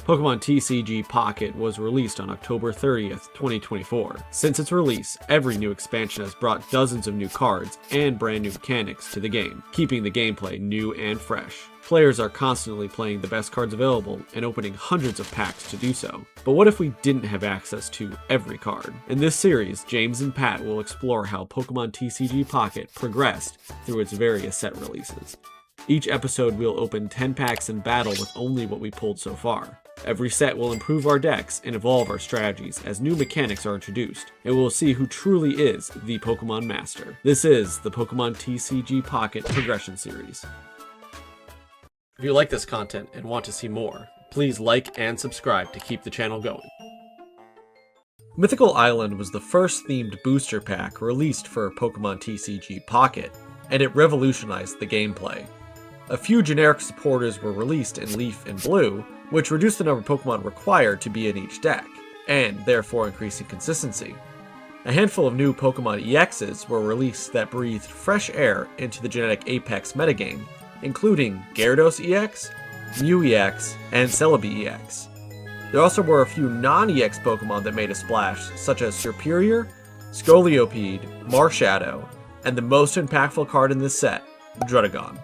Pokémon TCG Pocket was released on October 30th, 2024. Since its release, every new expansion has brought dozens of new cards and brand new mechanics to the game, keeping the gameplay new and fresh. Players are constantly playing the best cards available and opening hundreds of packs to do so. But what if we didn't have access to every card? In this series, James and Pat will explore how Pokémon TCG Pocket progressed through its various set releases. Each episode we'll open 10 packs and battle with only what we pulled so far. Every set will improve our decks and evolve our strategies as new mechanics are introduced, and we'll see who truly is the Pokemon Master. This is the Pokemon TCG Pocket Progression Series. If you like this content and want to see more, please like and subscribe to keep the channel going. Mythical Island was the first themed booster pack released for Pokemon TCG Pocket, and it revolutionized the gameplay. A few generic supporters were released in Leaf and Blue, which reduced the number of Pokemon required to be in each deck, and therefore increasing consistency. A handful of new Pokemon EXs were released that breathed fresh air into the genetic Apex metagame, including Gyarados EX, Mew EX, and Celebi EX. There also were a few non-EX Pokemon that made a splash, such as Serperior, Scolipede, Marshadow, and the most impactful card in this set, Druddigon.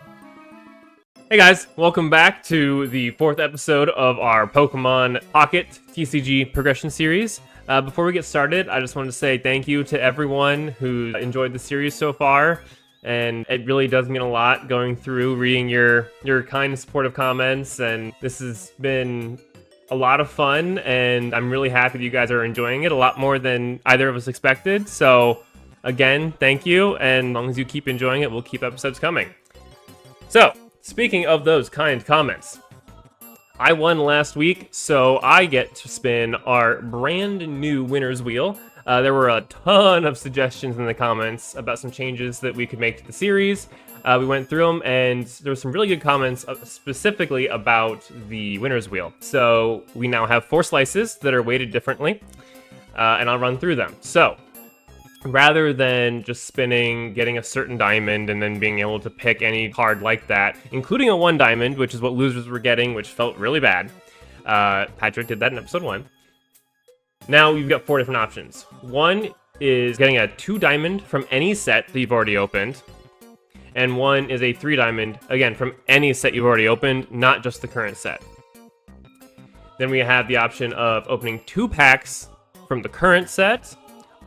Hey guys, welcome back to the 4th episode of our Pokemon Pocket TCG Progression Series. Before we get started, I just wanted to say thank you to everyone who enjoyed the series so far. And it really does mean a lot going through, reading your kind and supportive comments. And this has been a lot of fun, and I'm really happy that you guys are enjoying it a lot more than either of us expected. So again, thank you. And as long as you keep enjoying it, we'll keep episodes coming. So, speaking of those kind comments, I won last week, so I get to spin our brand new winner's wheel. There were a ton of suggestions in the comments about some changes that we could make to the series. We went through them, and there were some really good comments specifically about the winner's wheel. So we now have 4 slices that are weighted differently, and I'll run through them. So rather than just spinning, getting a certain diamond, and then being able to pick any card like that, including a 1 diamond, which is what losers were getting, which felt really bad. Patrick did that in episode 1. Now you've got 4 different options. 1 is getting a 2 diamond from any set that you've already opened. And 1 is a 3 diamond, again, from any set you've already opened, not just the current set. Then we have the option of opening 2 packs from the current set,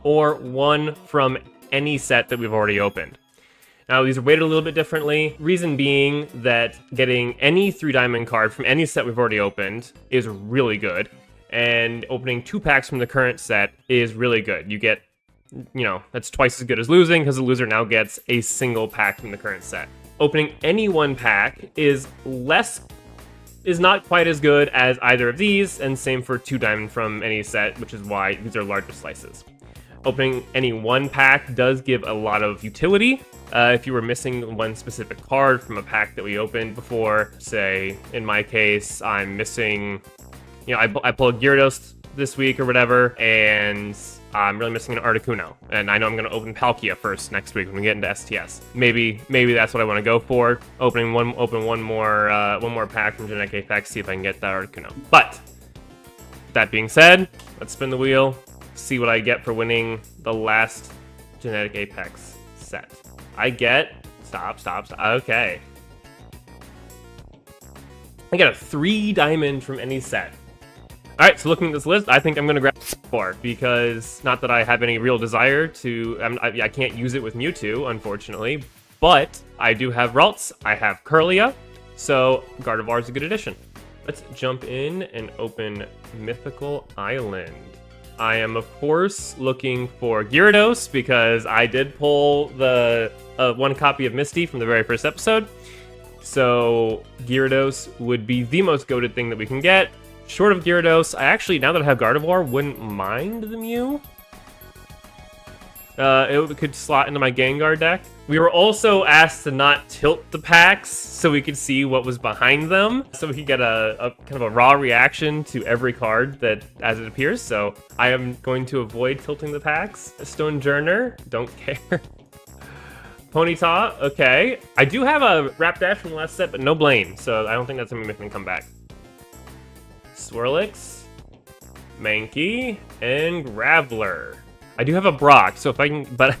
or 1 from any set that we've already opened. Now, these are weighted a little bit differently. Reason being that getting any 3 diamond card from any set we've already opened is really good. And opening 2 packs from the current set is really good. You get, that's twice as good as losing, because the loser now gets a single pack from the current set. Opening any 1 pack is not quite as good as either of these, and same for 2 diamond from any set, which is why these are larger slices. Opening any 1 pack does give a lot of utility. If you were missing 1 specific card from a pack that we opened before, say, in my case, I'm missing, I pull a Gyarados this week or whatever, and I'm really missing an Articuno. And I know I'm going to open Palkia first next week when we get into STS. Maybe that's what I want to go for. Open one more pack from Genetic Apex, see if I can get that Articuno. But that being said, let's spin the wheel. See what I get for winning the last Genetic Apex set. I get... Stop. Okay. I get a 3 diamond from any set. Alright, so looking at this list, I think I'm going to grab 4, because not that I have any real desire to... I can't use it with Mewtwo, unfortunately, but I do have Ralts, I have Kirlia, so Gardevoir is a good addition. Let's jump in and open Mythical Island. I am, of course, looking for Gyarados, because I did pull the 1 copy of Misty from the very first episode. So Gyarados would be the most goated thing that we can get. Short of Gyarados, I actually, now that I have Gardevoir, wouldn't mind the Mew. It could slot into my Gengar deck. We were also asked to not tilt the packs so we could see what was behind them, so we could get a kind of a raw reaction to every card that as it appears. So I am going to avoid tilting the packs. Stonejourner, don't care. Ponyta, okay. I do have a Rapidash from the last set, but no Blaine, so I don't think that's something that can come back. Swirlix, Mankey, and Graveler. I do have a Brock, so if I can, but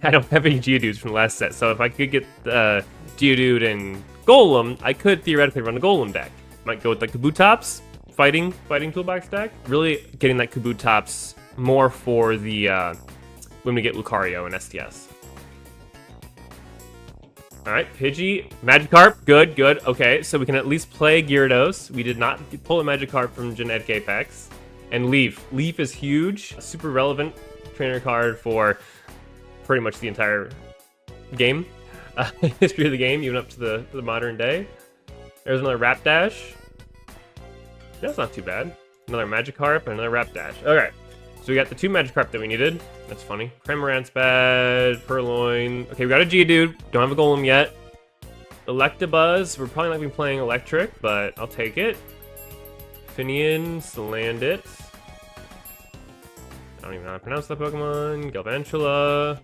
I don't have any Geodudes from the last set, so if I could get Geodude and Golem, I could theoretically run a Golem deck. Might go with the Kabutops, fighting toolbox deck. Really getting that Kabutops more for the when we get Lucario and STS. Alright, Pidgey, Magikarp, good. Okay, so we can at least play Gyarados. We did not pull a Magikarp from Genetic Apex. And Leaf. Leaf is huge, super relevant trainer card for pretty much the entire game. History of the game, even up to the modern day. There's another Rapidash. That's not too bad. Another Magikarp and another Rapidash. Okay, so we got the 2 Magikarp that we needed. That's funny. Cramorant's bad. Purloin. Okay, we got a Geodude. Don't have a Golem yet. Electabuzz. We're probably not going to be playing Electric, but I'll take it. Finian, Salandit. I don't even know how to pronounce that Pokemon. Galvantula.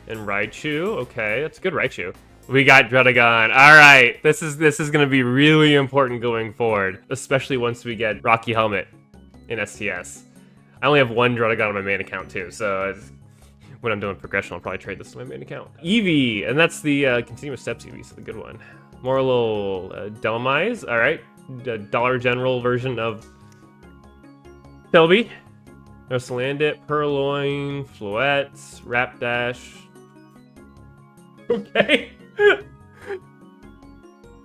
And Raichu. Okay, that's a good Raichu. We got Druddigon. Alright, this is going to be really important going forward. Especially once we get Rocky Helmet in STS. I only have 1 Druddigon on my main account too, so when I'm doing progression, I'll probably trade this to my main account. Eevee, and that's the Continuous Steps Eevee, so the good one. More little Delmise. Alright, the Dollar General version of Shelby. There's Salandit, Purloin, Floette, Rapidash. Okay.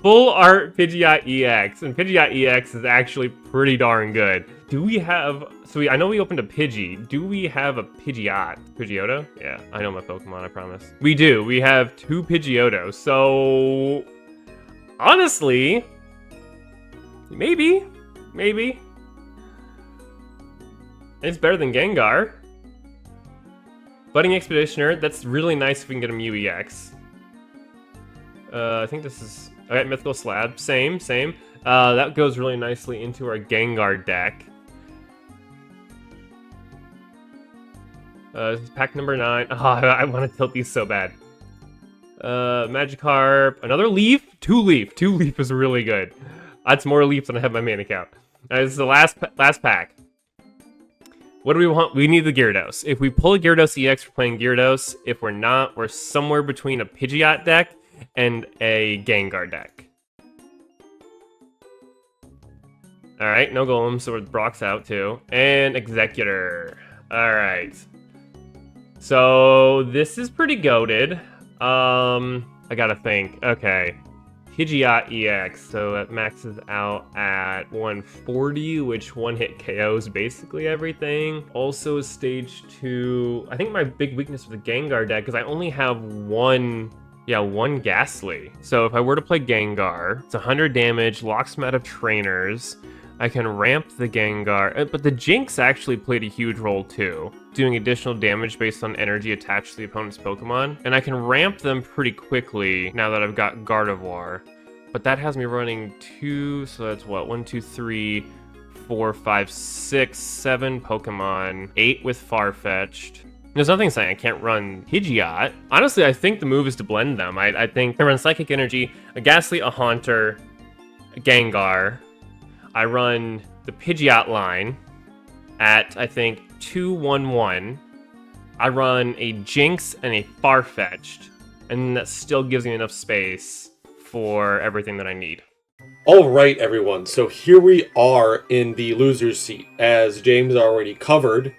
Full art Pidgeot EX, and Pidgeot EX is actually pretty darn good. Do we have... So I know we opened a Pidgey. Do we have a Pidgeot? Pidgeotto? Yeah, I know my Pokemon, I promise. We do. We have 2 Pidgeotto. So... honestly... Maybe. It's better than Gengar. Budding Expeditioner. That's really nice if we can get a Mew EX. I think this is... Okay, Mythical Slab. Same. That goes really nicely into our Gengar deck. This is pack number 9. Oh, I want to tilt these so bad. Magikarp. Another Leaf? 2 Leaf. 2 Leaf is really good. That's more Leaf than I have my main account. This is the last pack. What do we want? We need the Gyarados. If we pull a Gyarados EX, we're playing Gyarados. If we're not, we're somewhere between a Pidgeot deck and a Gengar deck. Alright, no Golem, so Brock's out too. And Executor. Alright. So, this is pretty goated. I gotta think. Okay. Pidgeot EX, so that maxes out at 140, which one-hit KOs basically everything. Also, stage 2. I think my big weakness with the Gengar deck is I only have one Ghastly. So if I were to play Gengar, it's 100 damage, locks me out of trainers. I can ramp the Gengar, but the Jinx actually played a huge role too, doing additional damage based on energy attached to the opponent's Pokemon. And I can ramp them pretty quickly now that I've got Gardevoir. But that has me running 2, so that's what, 1, 2, 3, 4, 5, 6, 7 Pokemon, 8 with Farfetch'd. There's nothing saying I can't run Pidgeot. Honestly, I think the move is to blend them. I think I run Psychic Energy, a Ghastly, a Haunter, a Gengar. I run the Pidgeot line at, I think, 2, 1, 1. I run a Jinx and a Farfetch'd, and that still gives me enough space for everything that I need. All right, everyone. So here we are in the loser's seat. As James already covered,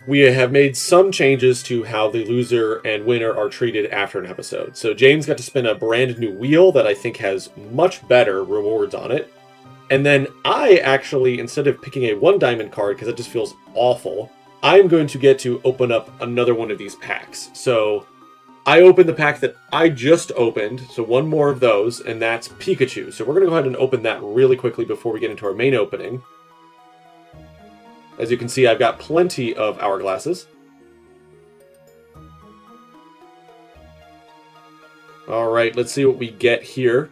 we have made some changes to how the loser and winner are treated after an episode. So James got to spin a brand new wheel that I think has much better rewards on it. And then I actually, instead of picking a 1 diamond card, because it just feels awful, I'm going to get to open up another one of these packs. So I opened the pack that I just opened, so 1 more of those, and that's Pikachu. So we're going to go ahead and open that really quickly before we get into our main opening. As you can see, I've got plenty of hourglasses. Alright, let's see what we get here.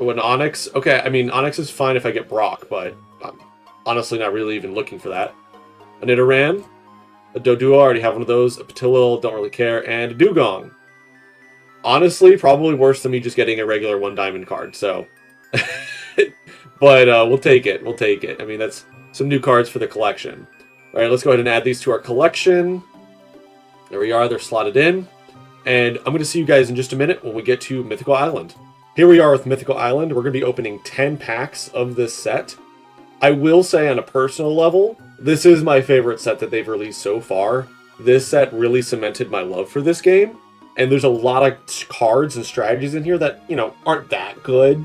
Oh, an Onyx. Okay, I mean, Onyx is fine if I get Brock, but I'm honestly not really even looking for that. A Nidoran, a Doduo, I already have one of those, a Patilil, don't really care, and a Dugong. honestly, probably worse than me just getting a regular 1 diamond card, so... but we'll take it. We'll take it. I mean, that's some new cards for the collection. Alright, let's go ahead and add these to our collection. There we are. They're slotted in. And I'm going to see you guys in just a minute when we get to Mythical Island. Here we are with Mythical Island. We're going to be opening 10 packs of this set. I will say on a personal level, this is my favorite set that they've released so far. This set really cemented my love for this game. And there's a lot of cards and strategies in here that, you know, aren't that good.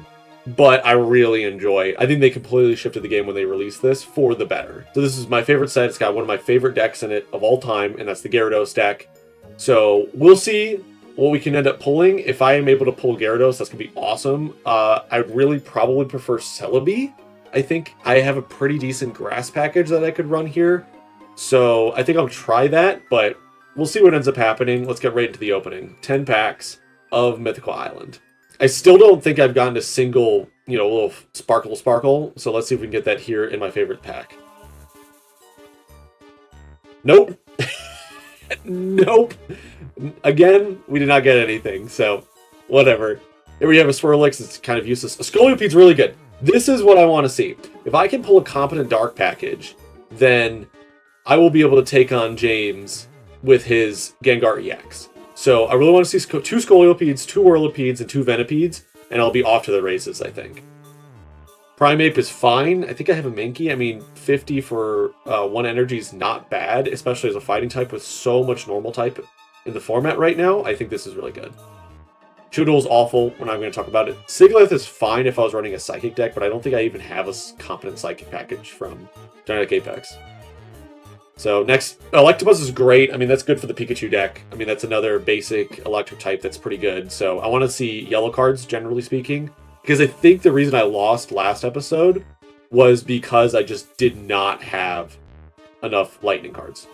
But I really enjoy. I think they completely shifted the game when they released this for the better. So this is my favorite set. It's got one of my favorite decks in it of all time, and that's the Gyarados deck. So we'll see what we can end up pulling. If I am able to pull Gyarados, that's going to be awesome. I'd really probably prefer Celebi. I think I have a pretty decent grass package that I could run here. So I think I'll try that, but we'll see what ends up happening. Let's get right into the opening. 10 packs of Mythical Island. I still don't think I've gotten a single, you know, little sparkle. So let's see if we can get that here in my favorite pack. Nope. Nope. Again, we did not get anything. So whatever. Here we have a Swirlix. It's kind of useless. A Scoliopede's really good. This is what I want to see. If I can pull a competent dark package, then I will be able to take on James with his Gengar EX. So I really want to see 2 Scoliopedes, 2 Whirlipedes, and 2 Venipedes, and I'll be off to the races, I think. Primeape is fine. I think I have a Mankey. I mean, 50 for 1 energy is not bad, especially as a fighting type with so much normal type in the format right now. I think this is really good. Choodle is awful. We're not going to talk about it. Sigilyph is fine if I was running a Psychic deck, but I don't think I even have a competent Psychic package from Gigantic Apex. So next, Electabuzz is great. I mean, that's good for the Pikachu deck. I mean, that's another basic electric type that's pretty good. So I want to see yellow cards, generally speaking, because I think the reason I lost last episode was because I just did not have enough lightning cards.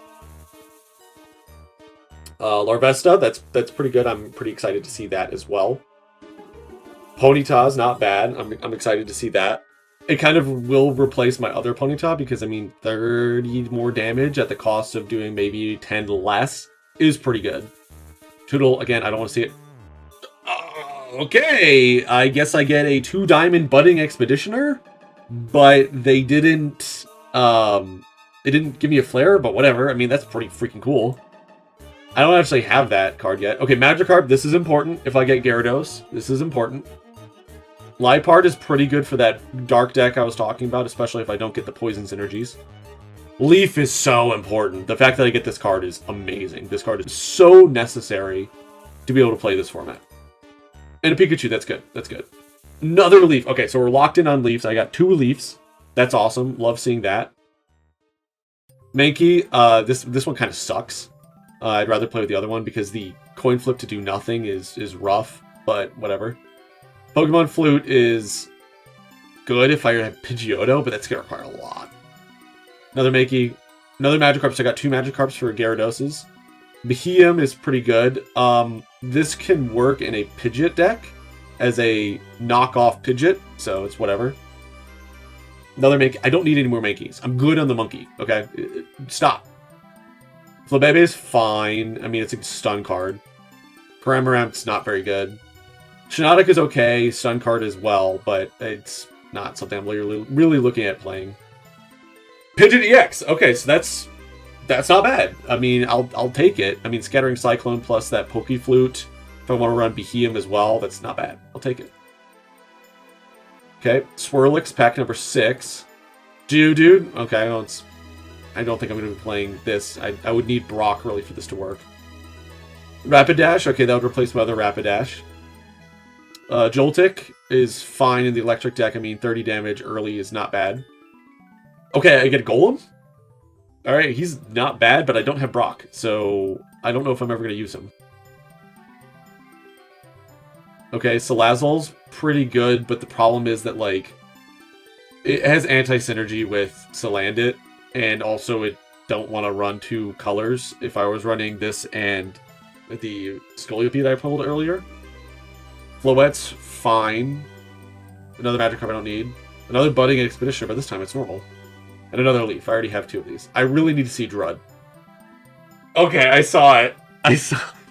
Larvesta, that's pretty good. I'm pretty excited to see that as well. Ponyta's not bad. I'm excited to see that. It kind of will replace my other Ponyta because, I mean, 30 more damage at the cost of doing maybe 10 less is pretty good. Toodle, again, I don't want to see it. Okay, I guess I get a 2 diamond budding expeditioner, but they didn't give me a flare, but whatever. I mean, that's pretty freaking cool. I don't actually have that card yet. Okay, Magikarp, this is important. If I get Gyarados, this is important. Liepard is pretty good for that dark deck I was talking about, especially if I don't get the poison synergies. Leaf is so important. The fact that I get this card is amazing. This card is so necessary to be able to play this format. And a Pikachu, that's good. That's good. Another Leaf. Okay, so we're locked in on Leafs. I got 2 Leafs. That's awesome. Love seeing that. Mankey, this one kind of sucks. I'd rather play with the other one because the coin flip to do nothing is rough, but whatever. Pokemon Flute is good if I have Pidgeotto, but that's going to require a lot. Another Mankey. Another Magikarp, so I got 2 Magikarps for Gyaradoses. Beheeyem is pretty good. This can work in a Pidgeot deck as a knockoff Pidgeot, so it's whatever. Another Mankey. I don't need any more Mankeys. I'm good on the monkey, okay? Stop. Flabebe is fine. I mean, it's a stun card. Paramamp's not very good. Shiinotic is okay, stun card as well, but it's not something I'm really looking at playing. Pidgeot EX. Okay, so that's not bad. I mean, I'll take it. I mean, Scattering Cyclone plus that Pokeflute. If I want to run Beheeyem as well, that's not bad. I'll take it. Okay, Swirlix, pack number 6. Geodude. Okay, I don't think I'm going to be playing this. I would need Brock, really, for this to work. Rapidash. Okay, that would replace my other Rapidash. Joltik is fine in the electric deck. I mean, 30 damage early is not bad. Okay, I get a Golem. Alright, he's not bad, but I don't have Brock, so I don't know if I'm ever going to use him. Okay, Salazzle's pretty good, but the problem is that, like, it has anti-synergy with Salandit, and also it don't want to run 2 colors if I was running this and the Scolipede I pulled earlier. Floette's fine. Another Magikarp I don't need. Another Budding Expeditioner, but this time it's normal. And another Leaf. I already have 2 of these. I really need to see Drud. Okay, I saw it.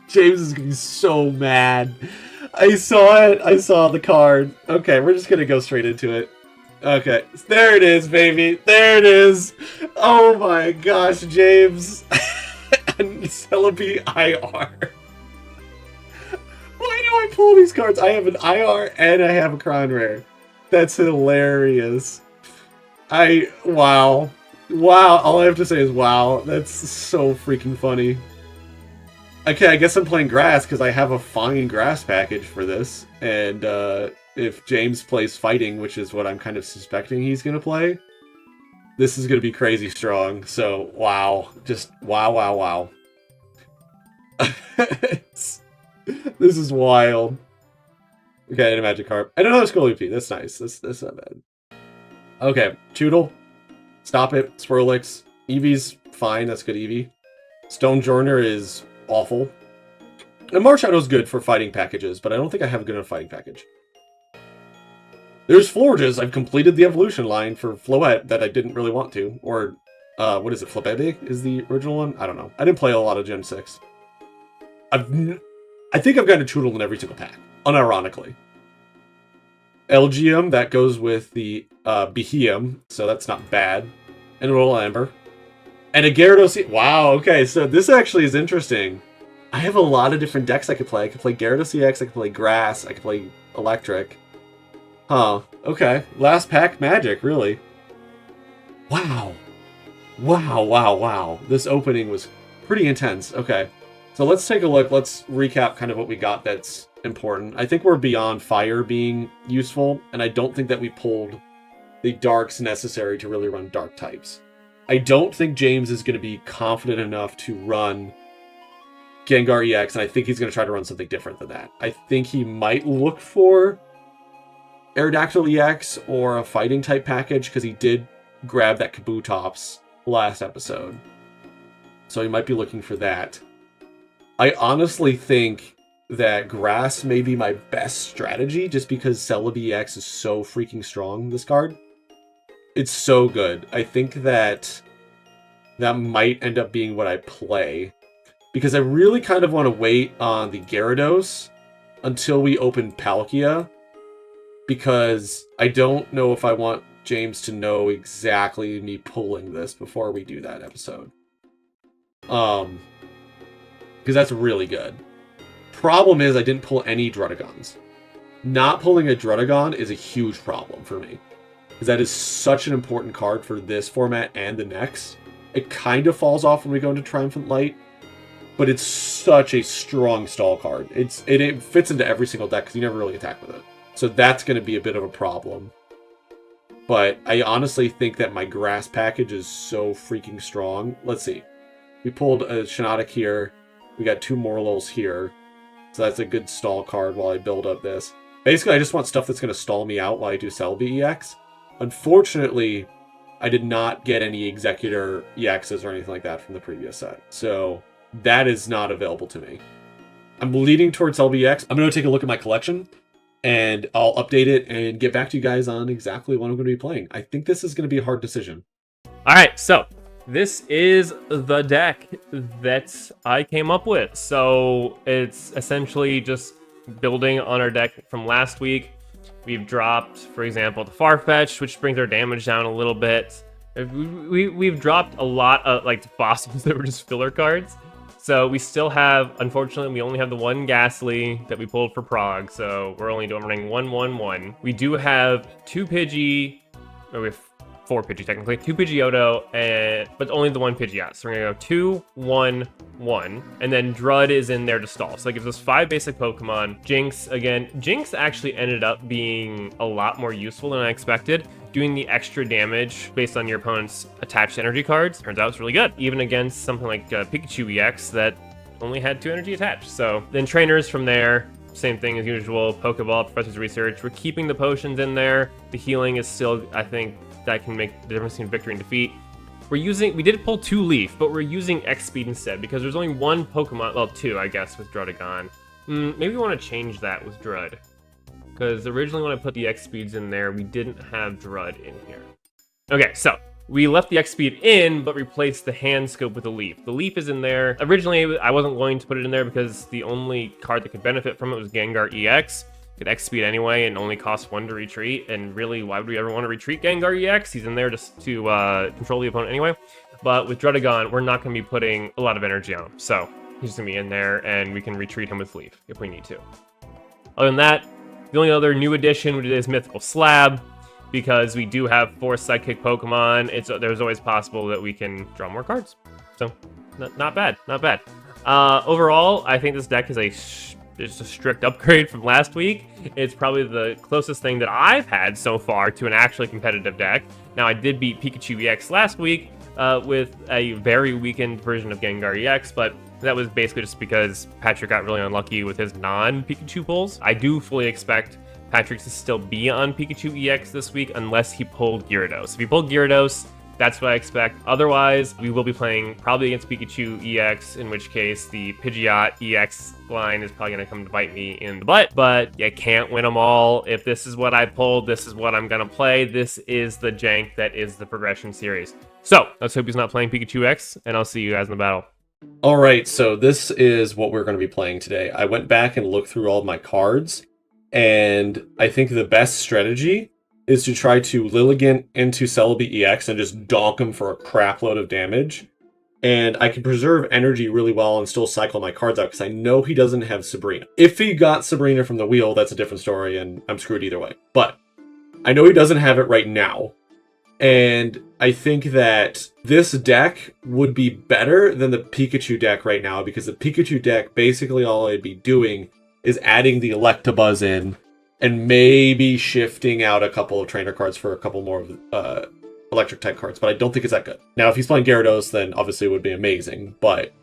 James is gonna be so mad. I saw it. I saw the card. Okay, we're just gonna go straight into it. Okay, there it is, baby. There it is. Oh my gosh, James. And Celebi IR. Why do I pull these cards? I have an IR and I have a Crown Rare. That's hilarious. Wow. Wow, all I have to say is wow. That's so freaking funny. Okay, I guess I'm playing grass because I have a fine grass package for this. And if James plays fighting, which is what I'm kind of suspecting he's going to play, this is going to be crazy strong. So, wow. Just wow, wow, wow. This is wild. Okay, and a Magic Carp. I don't know, Scolipede. That's nice. That's not bad. Okay, Choodle. Stop it. Swirlix. Eevee's fine. That's good Eevee. Stone Journer is awful. And Marshallow's good for fighting packages, but I don't think I have a good enough fighting package. There's Florges. I've completed the evolution line for Floette that I didn't really want to. Or, what is it? Flabébé is the original one? I don't know. I didn't play a lot of Gen 6. I think I've gotten a Choodle in every single pack, unironically. Elgium, that goes with the Beheeyem, so that's not bad. And Royal Amber. And a Gyarados. Wow, okay, so this actually is interesting. I have a lot of different decks I could play. I could play Gyarados EX, I could play Grass, I could play Electric. Huh, okay. Last pack Magic, really. Wow. Wow, wow, wow. This opening was pretty intense. Okay, so let's take a look. Let's recap kind of what we got that's important. I think we're beyond Fire being useful, and I don't think that we pulled the Darks necessary to really run Dark types. I don't think James is going to be confident enough to run Gengar EX, and I think he's going to try to run something different than that. I think he might look for Aerodactyl EX or a fighting type package, because he did grab that Kabutops last episode. So he might be looking for that. I honestly think that Grass may be my best strategy, just because Celebi EX is so freaking strong, this card. It's so good. I think that might end up being what I play, because I really kind of want to wait on the Gyarados until we open Palkia, because I don't know if I want James to know exactly me pulling this before we do that episode. Because that's really good. Problem is I didn't pull any Druddigons. Not pulling a Druddigon is a huge problem for me, because that is such an important card for this format and the next. It kind of falls off when we go into Triumphant Light, but it's such a strong stall card. It fits into every single deck because you never really attack with it. So that's going to be a bit of a problem. But I honestly think that my Grass package is so freaking strong. Let's see. We pulled a Shiinotic here. We got 2 Morlulls here. So that's a good stall card while I build up this. Basically, I just want stuff that's going to stall me out while I do Celebi EX. Unfortunately, I did not get any Executor EXs or anything like that from the previous set. So that is not available to me. I'm leaning towards Celebi EX. I'm going to take a look at my collection, and I'll update it and get back to you guys on exactly what I'm going to be playing. I think this is going to be a hard decision. All right, so this is the deck that I came up with. So it's essentially just building on our deck from last week. We've dropped, for example, the Farfetch, which brings our damage down a little bit. We've dropped a lot of like fossils that were just filler cards. So we still have, unfortunately, we only have the 1 Ghastly that we pulled for Prague. So we're only running 1/1/1. We do have 2 Pidgey, or we have 4 Pidgey technically, 2 Pidgeotto, but only the 1 Pidgeot. So we're gonna go 2, 1, 1, and then Drud is in there to stall. So that gives us 5 basic Pokemon. Jinx, again, Jinx actually ended up being a lot more useful than I expected. Doing the extra damage based on your opponent's attached energy cards, turns out it's really good. Even against something like Pikachu EX that only had 2 energy attached. So then trainers from there, same thing as usual, Pokeball, Professor's Research. We're keeping the potions in there. The healing is still, I think, that can make the difference between victory and defeat. We did pull 2 Leaf, but we're using X Speed instead because there's only 1 Pokemon, well 2 I guess with Druddigon. Maybe we want to change that with Drud. Because originally when I put the X Speeds in there, we didn't have Drud in here. Okay, so we left the X speed in, but replaced the hand scope with the leaf. The leaf is in there. Originally, I wasn't going to put it in there because the only card that could benefit from it was Gengar EX. It X speed anyway and only costs 1 to retreat. And really, why would we ever want to retreat Gengar EX? He's in there just to control the opponent anyway. But with Druddigon, we're not going to be putting a lot of energy on him. So he's going to be in there, and we can retreat him with Leaf if we need to. Other than that, the only other new addition is Mythical Slab. Because we do have 4 Psychic Pokemon, there's always possible that we can draw more cards. So, not bad, not bad. Overall, I think this deck is just a strict upgrade from last week. It's probably the closest thing that I've had so far to an actually competitive deck. Now, I did beat Pikachu EX last week with a very weakened version of Gengar EX, but that was basically just because Patrick got really unlucky with his non-Pikachu pulls. I do fully expect Patrick to still be on Pikachu EX this week unless he pulled Gyarados. If he pulled Gyarados, that's what I expect. Otherwise, we will be playing probably against Pikachu EX, in which case the Pidgeot EX line is probably going to come to bite me in the butt. But you can't win them all. If this is what I pulled, this is what I'm going to play. This is the jank that is the progression series. So, let's hope he's not playing Pikachu X, and I'll see you guys in the battle. All right, so this is what we're going to be playing today. I went back and looked through all of my cards. And I think the best strategy is to try to Lilligant into Celebi EX and just donk him for a crap load of damage. And I can preserve energy really well and still cycle my cards out because I know he doesn't have Sabrina. If he got Sabrina from the wheel, that's a different story and I'm screwed either way. But I know he doesn't have it right now. And I think that this deck would be better than the Pikachu deck right now because the Pikachu deck, basically all I'd be doing is adding the Electabuzz in and maybe shifting out a couple of trainer cards for a couple more of electric type cards, but I don't think it's that good. Now, if he's playing Gyarados, then obviously it would be amazing, but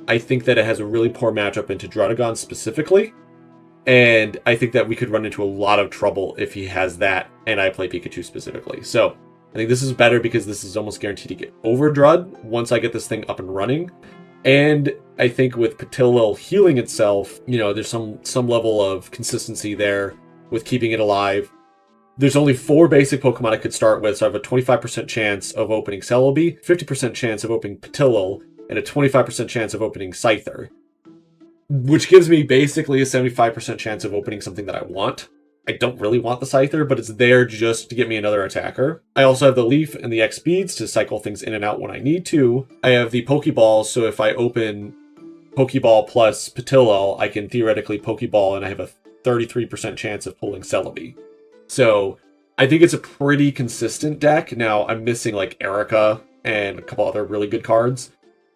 I think that it has a really poor matchup into Druddigon specifically, and I think that we could run into a lot of trouble if he has that and I play Pikachu specifically. So I think this is better because this is almost guaranteed to get over Drud once I get this thing up and running. And I think with Patilil healing itself, you know, there's some level of consistency there with keeping it alive. There's only 4 basic Pokemon I could start with, so I have a 25% chance of opening Celebi, 50% chance of opening Patilil, and a 25% chance of opening Scyther. Which gives me basically a 75% chance of opening something that I want. I don't really want the Scyther, but it's there just to get me another attacker. I also have the Leaf and the X speeds to cycle things in and out when I need to. I have the Pokeballs, so if I open Pokeball plus Patilil, I can theoretically Pokeball and I have a 33% chance of pulling Celebi. So I think it's a pretty consistent deck. Now I'm missing like Erica and a couple other really good cards,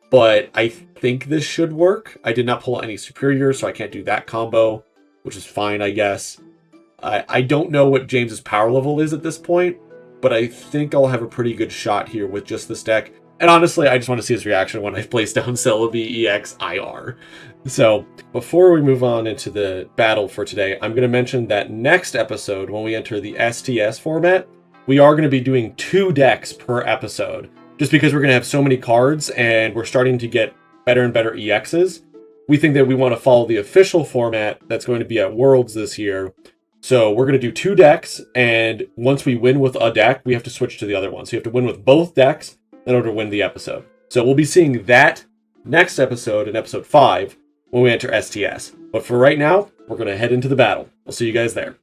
but I think this should work. I did not pull any Superior, so I can't do that combo, which is fine, I guess. I don't know what James's power level is at this point, but I think I'll have a pretty good shot here with just this deck. And honestly, I just want to see his reaction when I place down Celebi EX IR. So, before we move on into the battle for today, I'm going to mention that next episode, when we enter the STS format, we are going to be doing 2 decks per episode. Just because we're going to have so many cards, and we're starting to get better and better EXs, we think that we want to follow the official format that's going to be at Worlds this year. So we're going to do 2 decks, and once we win with a deck, we have to switch to the other one. So you have to win with both decks in order to win the episode. So we'll be seeing that next episode in episode 5 when we enter STS. But for right now, we're going to head into the battle. We'll see you guys there.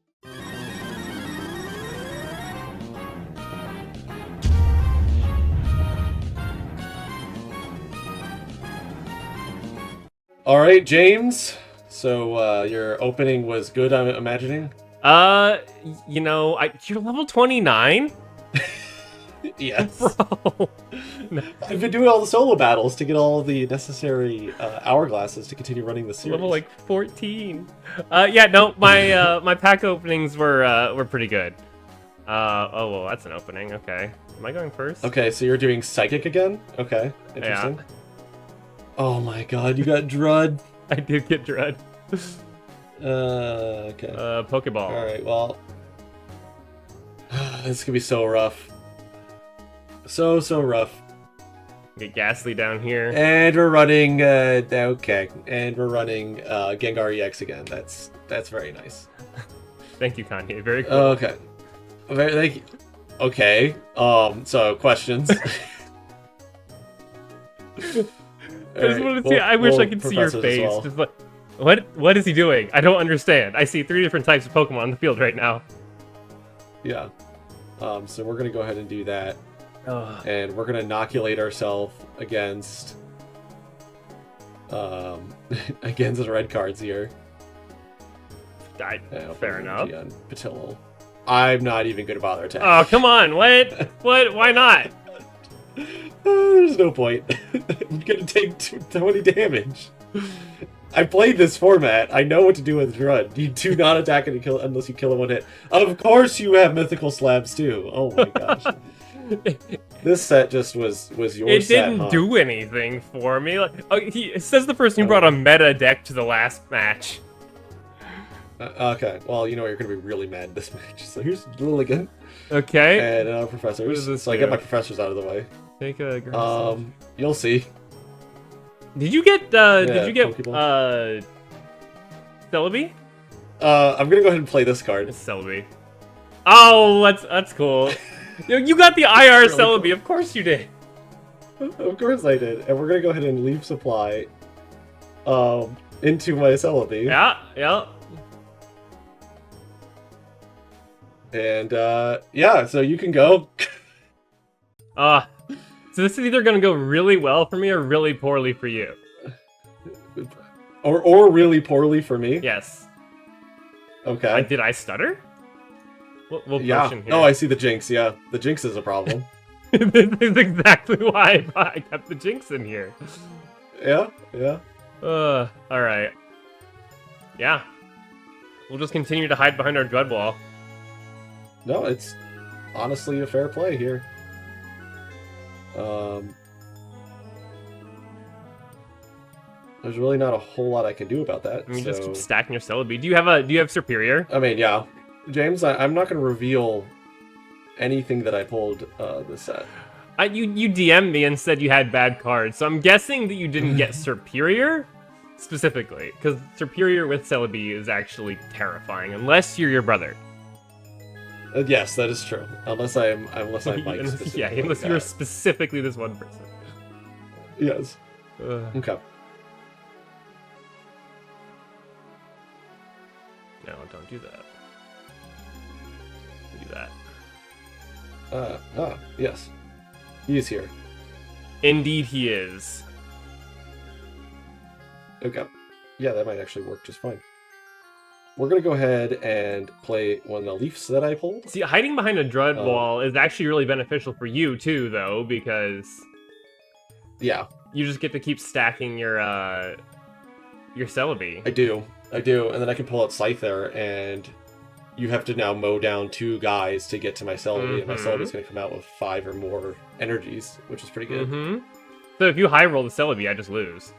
All right, James. So your opening was good, I'm imagining? You know, you're level 29? Yes. Bro. No. I've been doing all the solo battles to get all the necessary hourglasses to continue running the series. Level like 14. Yeah, no, my my pack openings were pretty good. Oh well, that's an opening. Okay, am I going first? Okay, so you're doing Psychic again? Okay, interesting. Yeah. Oh my god, you got Drud. I did get Dread. Okay. Pokeball. Alright, well. This could be so rough. So rough. Get Ghastly down here. And we're running, okay. And we're running Gengar EX again. That's very nice. Thank you, Kanye. Very cool. Okay. Thank you. Okay. So questions. I wish I could see your face. Well. Just like, what is he doing? I don't understand. I see 3 different types of Pokemon on the field right now. Yeah. So we're gonna go ahead and do that, Ugh. and we're gonna inoculate ourselves against against the red cards here. Fair enough. Patillo. I'm not even gonna bother attacking. Oh, come on. What? Why not? There's no point. I'm gonna take 20 damage. I played this format. I know what to do with Drud. You do not attack and kill unless you kill in one hit. Of course you have mythical slabs too. Oh my gosh. This set just was your It set, didn't huh? do anything for me. Like, it says the person who brought a meta deck to the last match. Okay, well, you know you're gonna be really mad this match. So here's Lilligan. Okay. And professors. What does this so I do? get my professors out of the way. Take a grass. You'll see. Did you get Pokeball. Celebi? I'm gonna go ahead and play this card. It's Celebi. Oh, that's cool. You got the IR Really Celebi, cool. of course you did. Of course I did. And we're gonna go ahead and leave supply into my Celebi. Yeah. And yeah, so you can go. So this is either gonna go really well for me or really poorly for you. Or really poorly for me. Yes. Okay. Did I stutter? What Yeah. potion here? Oh, I see the jinx. Yeah, the jinx is a problem. This is exactly why I kept the jinx in here. Yeah. Alright. Yeah. We'll just continue to hide behind our dread wall. No, it's honestly a fair play here. There's really not a whole lot I can do about that. You so... just keep stacking your Celebi. Do you have Superior? I mean, yeah. James, I'm not going to reveal anything that I pulled this set. You DM'd me and said you had bad cards, so I'm guessing that you didn't get Superior specifically, because Superior with Celebi is actually terrifying, unless you're your brother. Yes, that is true. Unless I'm Mike specifically. Yeah, unless you're specifically this one person. Yes. Ugh. Okay. No, don't do that. Do that. Yes. He is here. Indeed he is. Okay. Yeah, that might actually work just fine. We're going to go ahead and play one of the Leafs that I pulled. See, hiding behind a Dread wall is actually really beneficial for you, too, though, because... Yeah. You just get to keep stacking your Celebi. I do. And then I can pull out Scyther, and you have to now mow down 2 guys to get to my Celebi, and my Celebi's going to come out with 5 or more energies, which is pretty good. So if you high roll the Celebi, I just lose.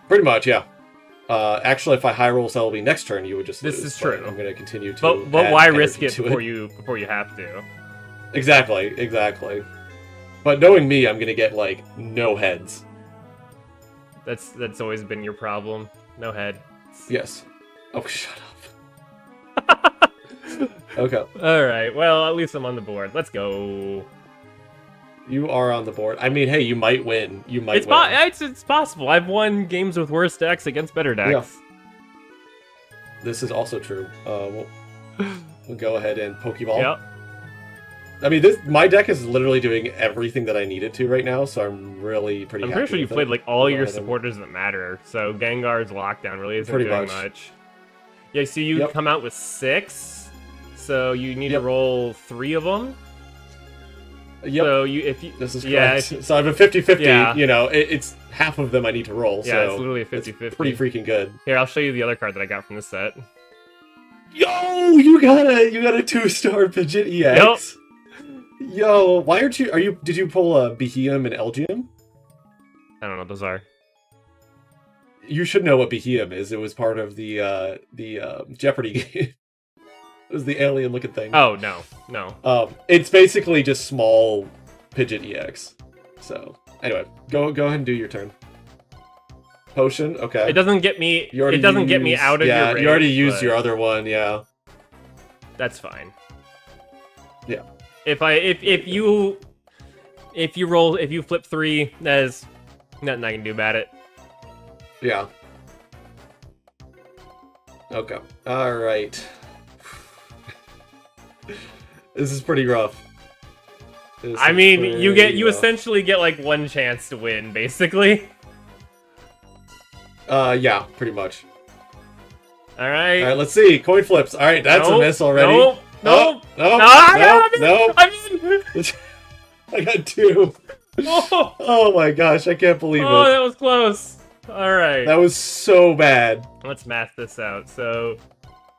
Pretty much, yeah. Actually, if I high roll Celebi next turn, you would just lose. This is true. I'm going to continue to. But why risk it before you have to? Exactly. But knowing me, I'm going to get like no heads. That's always been your problem. No head. Yes. Oh, shut up. Okay. All right. Well, at least I'm on the board. Let's go. You are on the board. I mean, hey, you might win. It's possible. I've won games with worse decks against better decks. Yeah. This is also true. We'll go ahead and Pokeball. Yep. I mean, my deck is literally doing everything that I needed to right now, so I'm really pretty happy. I'm pretty sure you with played it. like all your supporters that matter. So Gengar's lockdown really isn't doing much. Yeah, so you come out with 6, so you need to roll 3 of them. Yep. So this is correct. So I have a 50-50. Yeah. You know, it's half of them I need to roll. Yeah, so it's literally a 50-50. Pretty freaking good. Here, I'll show you the other card that I got from this set. Yo, you got a 2-star Pidgeot EX. Yep. Yo, why aren't you? Did you pull a Beheeyem and Elgium? I don't know what those are. You should know what Beheeyem is. It was part of the Jeopardy game. It was the alien-looking thing. Oh no. It's basically just small Pidgeot EX. So anyway, go ahead and do your turn. Potion, okay. It doesn't get me. It doesn't get me out of your range. Yeah, you already used your other one. Yeah. That's fine. Yeah. If you flip 3, there's nothing I can do about it. Yeah. Okay. All right. This is pretty rough. I mean, you essentially get like one chance to win, basically. Yeah, pretty much. All right. All right, let's see. Coin flips. All right, that's a miss already. Nope. No. I got 2. Oh. Oh my gosh, I can't believe Oh, it. that was close. All right. That was so bad. Let's math this out. So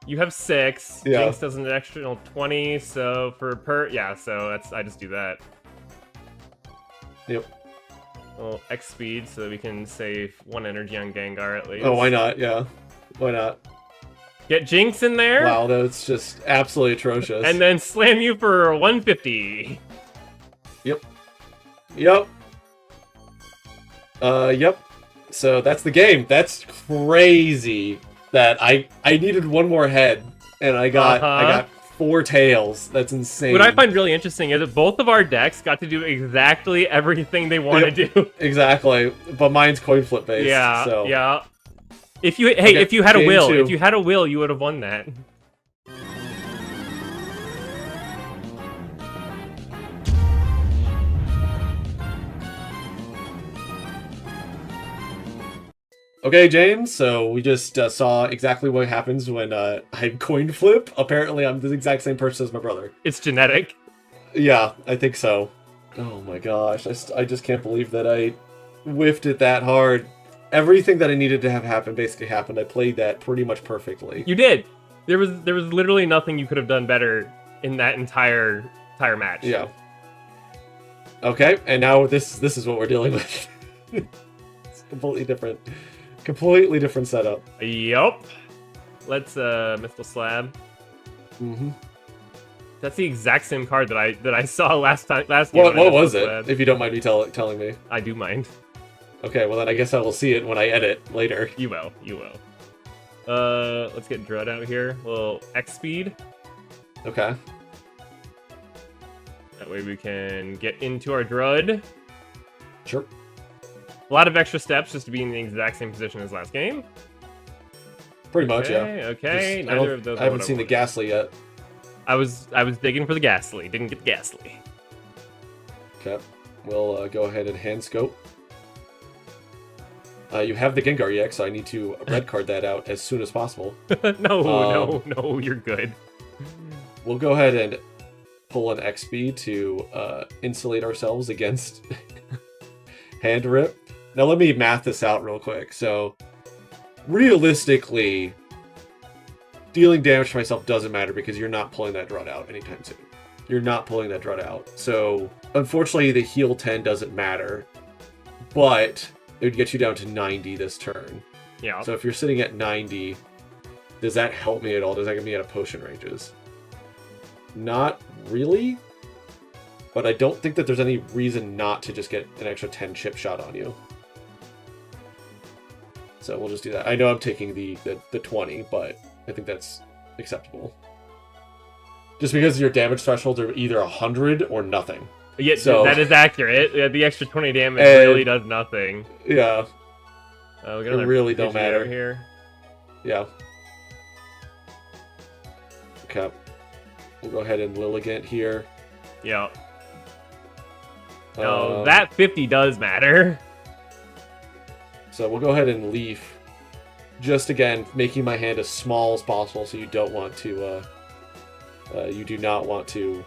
you have 6. Yeah. Jinx does an extra 20. So so I just do that. Yep. Well, X speed, so that we can save 1 energy on Gengar at least. Oh, why not? Yeah. Why not? Get Jinx in there. Wow, that's just absolutely atrocious. And then slam you for 150. Yep. Yep. Yep. So that's the game. That's crazy that I needed 1 more head and I got 4 tails. That's insane. What I find really interesting is that both of our decks got to do exactly everything they want to do. Exactly. But mine's coin flip based. Yeah. So. Yeah. If you had a will, 2. if you had a will, you would have won that. Okay, James, so we just saw exactly what happens when I coin flip. Apparently, I'm the exact same person as my brother. It's genetic. Yeah, I think so. Oh my gosh, I just can't believe that I whiffed it that hard. Everything that I needed to have happen basically happened. I played that pretty much perfectly. You did. There was literally nothing you could have done better in that entire match. Yeah. Okay, and now this is what we're dealing with. It's completely different. Completely different setup. Yup. Let's Mythical Slab. Mm-hmm. That's the exact same card that I saw last game. What was it? Slab. If you don't mind me telling me. I do mind. Okay, well then I guess I will see it when I edit later. You will. Let's get Drud out here. A little X speed. Okay. That way we can get into our Drud. Sure. A lot of extra steps just to be in the exact same position as last game. Pretty much, yeah. Okay. Just, Neither of those. I haven't seen the Ghastly yet. I was digging for the Ghastly. Didn't get the Ghastly. Okay. We'll go ahead and hand scope. You have the Gengar EX, so I need to red card that out as soon as possible. No, you're good. We'll go ahead and pull an XP to insulate ourselves against hand rip. Now let me math this out real quick. So, realistically, dealing damage to myself doesn't matter because you're not pulling that Drud out anytime soon. You're not pulling that Drud out. So, unfortunately, the heal 10 doesn't matter. But it would get you down to 90 this turn. Yeah. So if you're sitting at 90, does that help me at all? Does that get me out of potion ranges? Not really. But I don't think that there's any reason not to just get an extra 10 chip shot on you. So we'll just do that. I know I'm taking the 20, but I think that's acceptable. Just because your damage thresholds are either 100 or nothing. Yeah, so, that is accurate. Yeah, the extra 20 damage really does nothing. Yeah. We it really don't matter. Here. Yeah. Okay. We'll go ahead and Lilligant here. Yeah. No, that 50 does matter. So we'll go ahead and Leaf. Just again, making my hand as small as possible so you don't want to, you do not want to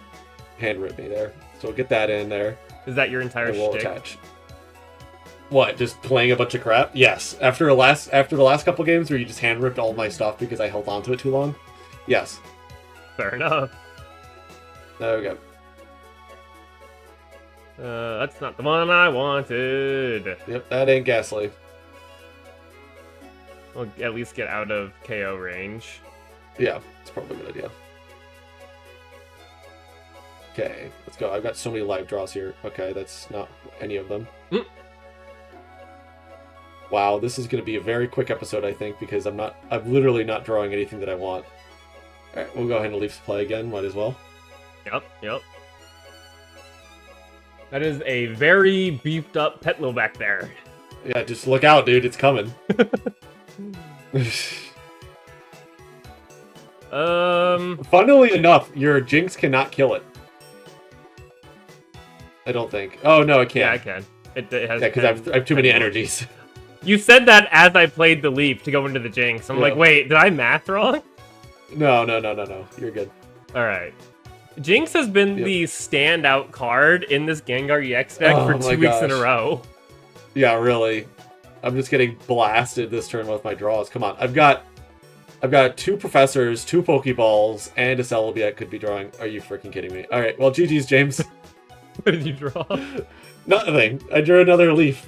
hand rip me there. So we'll get that in there. Is that your entire shtick? Attach. What? Just playing a bunch of crap? Yes. After the last couple games where you just hand ripped all my stuff because I held on to it too long? Yes. Fair enough. There we go. That's not the one I wanted. Yep, that ain't Ghastly. We'll at least get out of KO range. Yeah, it's probably a good idea. Okay, let's go. I've got so many live draws here. Okay, that's not any of them. Wow, this is going to be a very quick episode, I think, because I'm literally not drawing anything that I want. Alright, we'll go ahead and leave play again, might as well. Yep. That is a very beefed up Petlo back there. Yeah, just look out, dude. It's coming. Funnily enough, your Jinx cannot kill it. I don't think. Oh, no, it can. Yeah, I can. It has. Yeah, because I have too many energies. You said that as I played the leap to go into the Jinx. I'm like, wait, did I math wrong? No. You're good. All right. Jinx has been the standout card in this Gengar EX deck for 2 weeks in a row. Yeah, really. I'm just getting blasted this turn with my draws. Come on, I've got 2 Professors, 2 Pokeballs, and a Celebi I could be drawing. Are you freaking kidding me? All right, well, GG's, James. What did you draw? Nothing. I drew another leaf.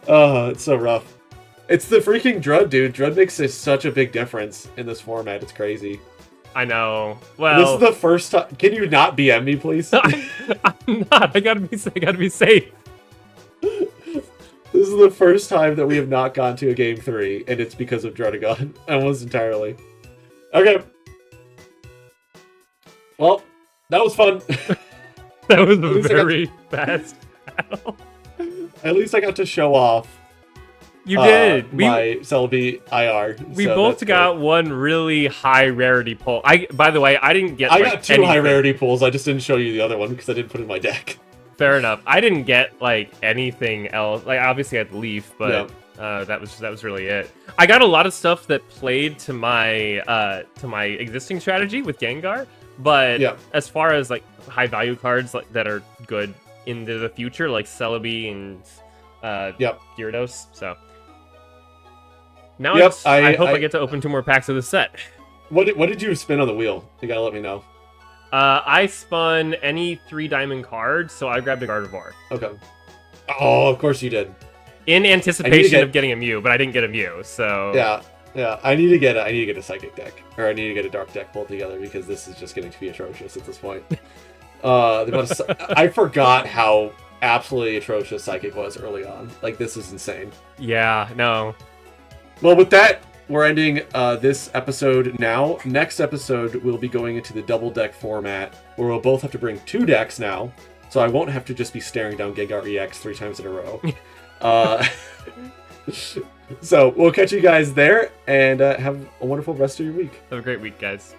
Oh, it's so rough. It's the freaking Drud, dude. Drud makes such a big difference in this format. It's crazy. I know. Well, this is the first time. Can you not BM me, please? I'm not. I gotta be safe. This is the first time that we have not gone to a game 3, and it's because of Drudagon. Almost entirely. Okay. Well, that was fun. That was a very fast battle. At least I got to show off. You did. My Celebi IR. We both got one really high rarity pull. By the way, I didn't get. I got 2 high rarity pulls. I just didn't show you the other one because I didn't put it in my deck. Fair enough. I didn't get like anything else. Like obviously I had the Leaf, but that was really it. I got a lot of stuff that played to my existing strategy with Gengar, but as far as like high value cards like that are good into the future, like Celebi and Gyarados. So now I hope I get to open 2 more packs of the set. What did you spin on the wheel? You gotta let me know. I spun any 3 diamond cards, so I grabbed a Gardevoir. Okay. Oh, of course you did. In anticipation of getting a Mew, but I didn't get a Mew, so... Yeah. I need to get a Psychic deck. Or I need to get a Dark deck pulled together, because this is just getting to be atrocious at this point. I forgot how absolutely atrocious Psychic was early on. Like, this is insane. Yeah, no. Well, with that, we're ending this episode now. Next episode, we'll be going into the double deck format, where we'll both have to bring 2 decks now, so I won't have to just be staring down Gengar EX 3 times in a row. So we'll catch you guys there, and have a wonderful rest of your week. Have a great week, guys.